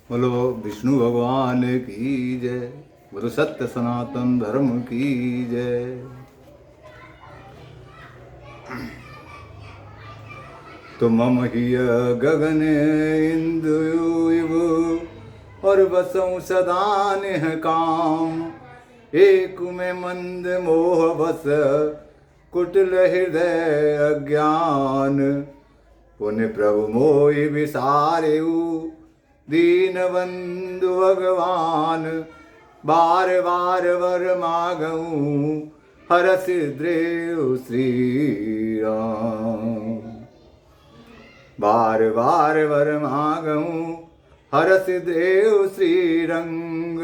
बोलो विष्णु भगवान की जय। बोलो सत्य सनातन धर्म की जय। तो मम हिय गगन इंदुयुव और बसऊँ सदा नेह काम। एक में मंद मोह बस कुटिल हृदय अज्ञान। पुण्य प्रभु मोहि विसारेऊ दीन बंधु भगवान। बार बार वर मागऊँ हरस द्रेव श्री राम। बार बार वर मागऊँ हरस देव श्री रंग।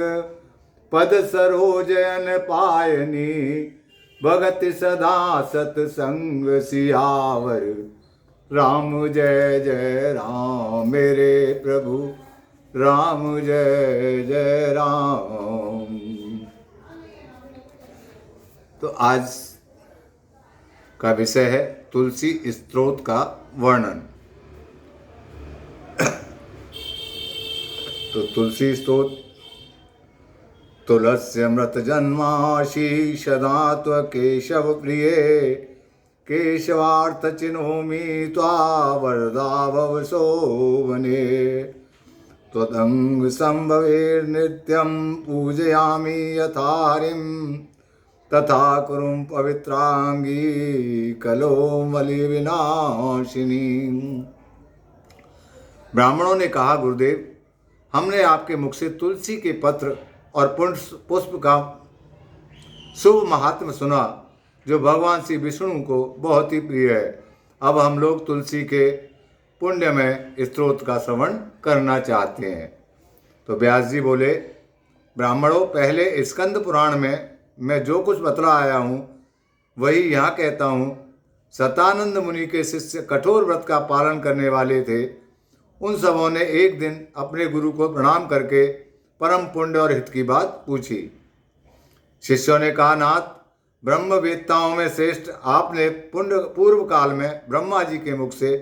पद सरोजन पायनी भगत सदा सतसंग। सियावर राम जय जय राम मेरे प्रभु राम जय जय राम। तो आज का विषय है तुलसी स्तोत्र का वर्णन। तो तुलसी स्तोत्र तुलस्यमृत जन्माशीष दात्व केशव प्रिये। केशवार्थ चिन्होमि त्वा वरदा भव शोभने। त्वदंग संभवे नित्यं पूजयामि यथारिं। तथा कुरुं पवित्रांगी कलोमलि विनाशिनी। ब्राह्मणों ने कहा, गुरुदेव, हमने आपके मुख से तुलसी के पत्र और पुष्प का शुभ महात्म्य सुना, जो भगवान श्री विष्णु को बहुत ही प्रिय है। अब हम लोग तुलसी के पुण्य में स्तोत्र का श्रवण करना चाहते हैं। तो व्यास जी बोले, ब्राह्मणों, पहले स्कंद पुराण में मैं जो कुछ बतला आया हूँ वही यहाँ कहता हूँ। सतानंद मुनि के शिष्य कठोर व्रत का पालन करने वाले थे। उन सबों ने एक दिन अपने गुरु को प्रणाम करके परम पुण्य और हित की बात पूछी। शिष्यों ने कहा, नाथ, ब्रह्मवेत्ताओं में श्रेष्ठ आपने पूर्व काल में ब्रह्मा जी के मुख से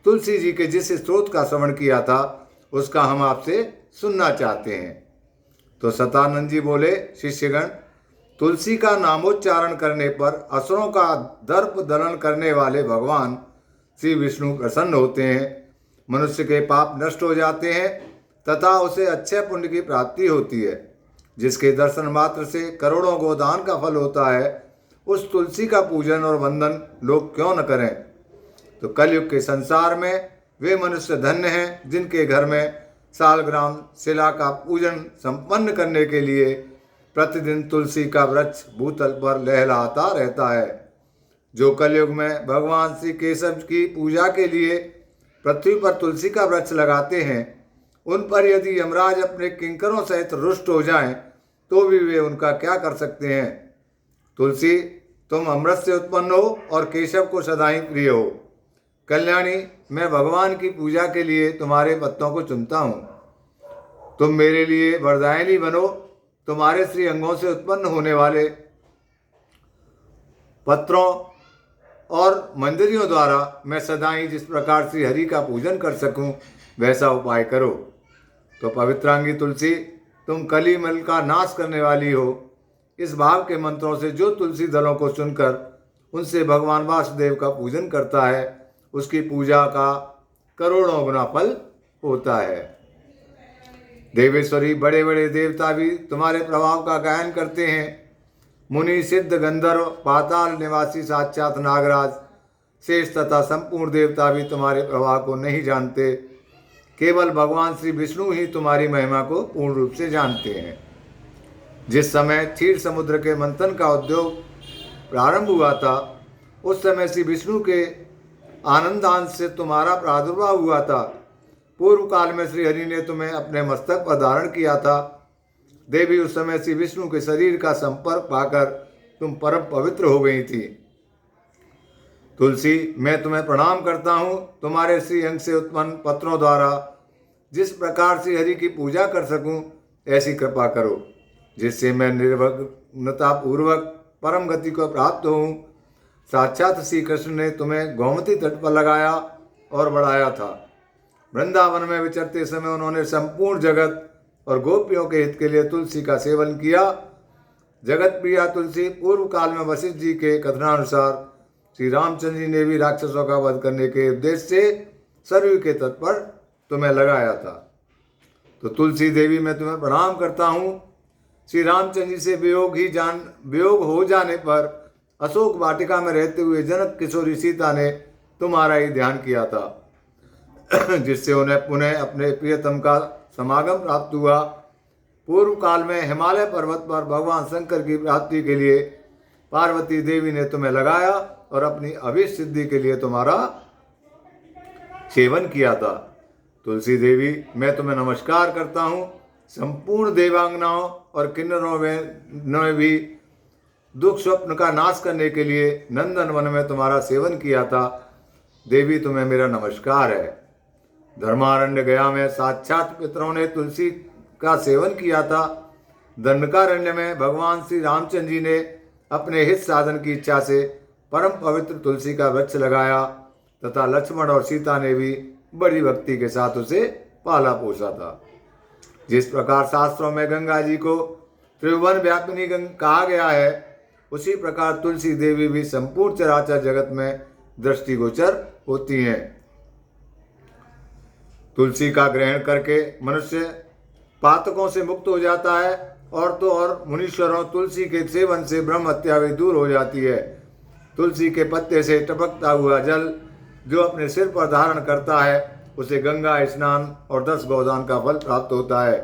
तुलसी जी के जिस स्तोत्र का श्रवण किया था उसका हम आपसे सुनना चाहते हैं। तो सतानंद जी बोले, शिष्यगण, तुलसी का नामोच्चारण करने पर असुरों का दर्प दलन करने वाले भगवान श्री विष्णु प्रसन्न होते हैं। मनुष्य के पाप नष्ट हो जाते हैं तथा उसे अच्छे पुण्य की प्राप्ति होती है। जिसके दर्शन मात्र से करोड़ों गोदान का फल होता है, उस तुलसी का पूजन और वंदन लोग क्यों न करें। तो कलयुग के संसार में वे मनुष्य धन्य हैं जिनके घर में सालग्राम शिला का पूजन संपन्न करने के लिए प्रतिदिन तुलसी का वृक्ष भूतल पर लहलहाता रहता है। जो कलयुग में भगवान श्री केशव की पूजा के लिए पृथ्वी पर तुलसी का वृक्ष लगाते हैं, उन पर यदि यमराज अपने किंकरों सहित रुष्ट हो जाएं, तो भी वे उनका क्या कर सकते हैं। तुलसी, तुम अमृत से उत्पन्न हो और केशव को सदा ही प्रिय हो। कल्याणी, मैं भगवान की पूजा के लिए तुम्हारे पत्तों को चुनता हूँ। तुम मेरे लिए वरदायिनी बनो। तुम्हारे श्री अंगों से उत्पन्न होने वाले पत्रों और मंजरियों द्वारा मैं सदा ही जिस प्रकार श्री हरि का पूजन कर सकूं, वैसा उपाय करो। तो पवित्रांगी तुलसी, तुम कली मल का नाश करने वाली हो। इस भाव के मंत्रों से जो तुलसी दलों को सुनकर उनसे भगवान वासुदेव का पूजन करता है, उसकी पूजा का करोड़ों गुना फल होता है। देवेश्वरी, बड़े बड़े देवता भी तुम्हारे प्रभाव का गायन करते हैं। मुनि, सिद्ध, गंधर्व, पाताल निवासी साक्षात नागराज, शेष तथा संपूर्ण देवता भी तुम्हारे प्रभाव को नहीं जानते। केवल भगवान श्री विष्णु ही तुम्हारी महिमा को पूर्ण रूप से जानते हैं। जिस समय क्षीर समुद्र के मंथन का उद्योग प्रारंभ हुआ था, उस समय श्री विष्णु के आनंदांश से तुम्हारा प्रादुर्भाव हुआ था। पूर्व काल में श्री हरि ने तुम्हें अपने मस्तक पर धारण किया था। देवी, उस समय श्री विष्णु के शरीर का संपर्क पाकर तुम परम पवित्र हो गई थी। तुलसी, मैं तुम्हें प्रणाम करता हूँ। तुम्हारे श्री अंग से उत्पन्न पत्रों द्वारा जिस प्रकार से हरि की पूजा कर सकूं, ऐसी कृपा करो, जिससे मैं निर्विघ्नता पूर्वक परम गति को प्राप्त हूँ। साक्षात श्री कृष्ण ने तुम्हें गोमती तट पर लगाया और बढ़ाया था। वृंदावन में विचरते समय उन्होंने संपूर्ण जगत और गोपियों के हित के लिए तुलसी का सेवन किया। जगत प्रिया तुलसी पूर्व काल में वशिष्ठ जी के कथनानुसार श्री रामचंद्र जी ने भी राक्षसों का वध करने के उद्देश्य से सरयू के तट पर तुम्हें लगाया था। तो तुलसी देवी मैं तुम्हें प्रणाम करता हूँ। श्री रामचंद्र जी से वियोग हो जाने पर अशोक वाटिका में रहते हुए जनक किशोरी सीता ने तुम्हारा ही ध्यान किया था, जिससे उन्हें पुनः अपने प्रियतम का समागम प्राप्त हुआ। पूर्व काल में हिमालय पर्वत पर भगवान शंकर की प्राप्ति के लिए पार्वती देवी ने तुम्हें लगाया और अपनी अभीष्ट सिद्धि के लिए तुम्हारा सेवन किया था। तुलसी देवी मैं तुम्हें नमस्कार करता हूँ। संपूर्ण देवांगनाओं और किन्नरों में भी दुख स्वप्न का नाश करने के लिए नंदन वन में तुम्हारा सेवन किया था। देवी तुम्हें मेरा नमस्कार है। धर्मारण्य गया में साक्षात पितरों ने तुलसी का सेवन किया था। दंडकारण्य में भगवान श्री रामचंद्र जी ने अपने हित साधन की इच्छा से परम पवित्र तुलसी का वृक्ष लगाया तथा लक्ष्मण और सीता ने भी बड़ी भक्ति के साथ उसे पाला पोसा था। जिस प्रकार शास्त्रों में गंगा जी को त्रिभुवन व्यापिनी कहा गया है, उसी प्रकार तुलसी देवी भी संपूर्ण चराचर जगत में दृष्टिगोचर होती हैं। तुलसी का ग्रहण करके मनुष्य पातकों से मुक्त हो जाता है और तो और मुनीश्वरों तुलसी के सेवन से ब्रह्म हत्या भी दूर हो जाती है। तुलसी के पत्ते से टपकता हुआ जल जो अपने सिर पर धारण करता है उसे गंगा स्नान और 10 गोदान का फल प्राप्त होता है।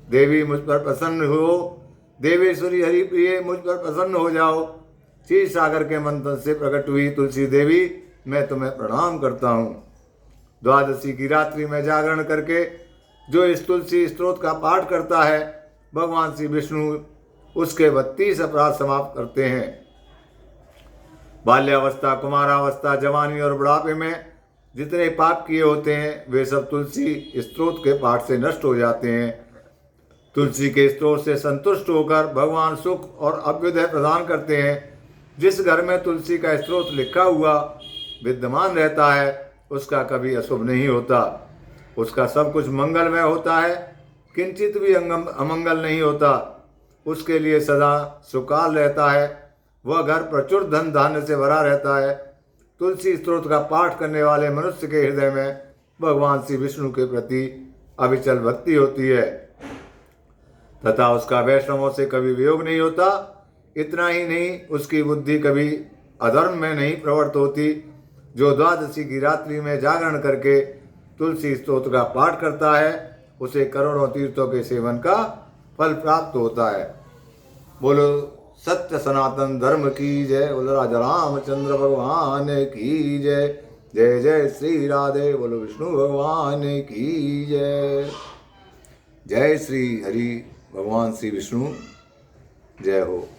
देवी मुझ पर प्रसन्न हो, देवेश्वरी हरि प्रिय मुझ पर प्रसन्न हो जाओ। क्षीर सागर के मंथन से प्रकट हुई तुलसी देवी मैं तुम्हें प्रणाम करता हूँ। द्वादशी की रात्रि में जागरण करके जो इस तुलसी स्त्रोत का पाठ करता है, भगवान श्री विष्णु उसके 32 अपराध समाप्त करते हैं। बाल्यावस्था, कुमारावस्था, जवानी और बुढ़ापे में जितने पाप किए होते हैं वे सब तुलसी स्त्रोत के पाठ से नष्ट हो जाते हैं। तुलसी के स्त्रोत से संतुष्ट होकर भगवान सुख और अभ्युदय प्रदान करते हैं। जिस घर में तुलसी का स्त्रोत लिखा हुआ विद्यमान रहता है उसका कभी अशुभ नहीं होता, उसका सब कुछ मंगलमय होता है, किंचित भी अमंगल नहीं होता। उसके लिए सदा सुकाल रहता है, वह घर प्रचुर धन धान्य से भरा रहता है। तुलसी स्त्रोत का पाठ करने वाले मनुष्य के हृदय में भगवान श्री विष्णु के प्रति अविचल भक्ति होती है तथा उसका वैष्णवों से कभी वियोग नहीं होता। इतना ही नहीं, उसकी बुद्धि कभी अधर्म में नहीं प्रवृत्त होती। जो द्वादशी की रात्रि में जागरण करके तुलसी स्तोत्र का पाठ करता है उसे करोड़ों तीर्थों के सेवन का फल प्राप्त होता है। बोलो सत्य सनातन धर्म की जय। बोलो राजा रामचंद्र भगवान की जय। जय जय श्री राधे। बोलो विष्णु भगवान की जय। जय श्री हरि भगवान श्री विष्णु। जय हो।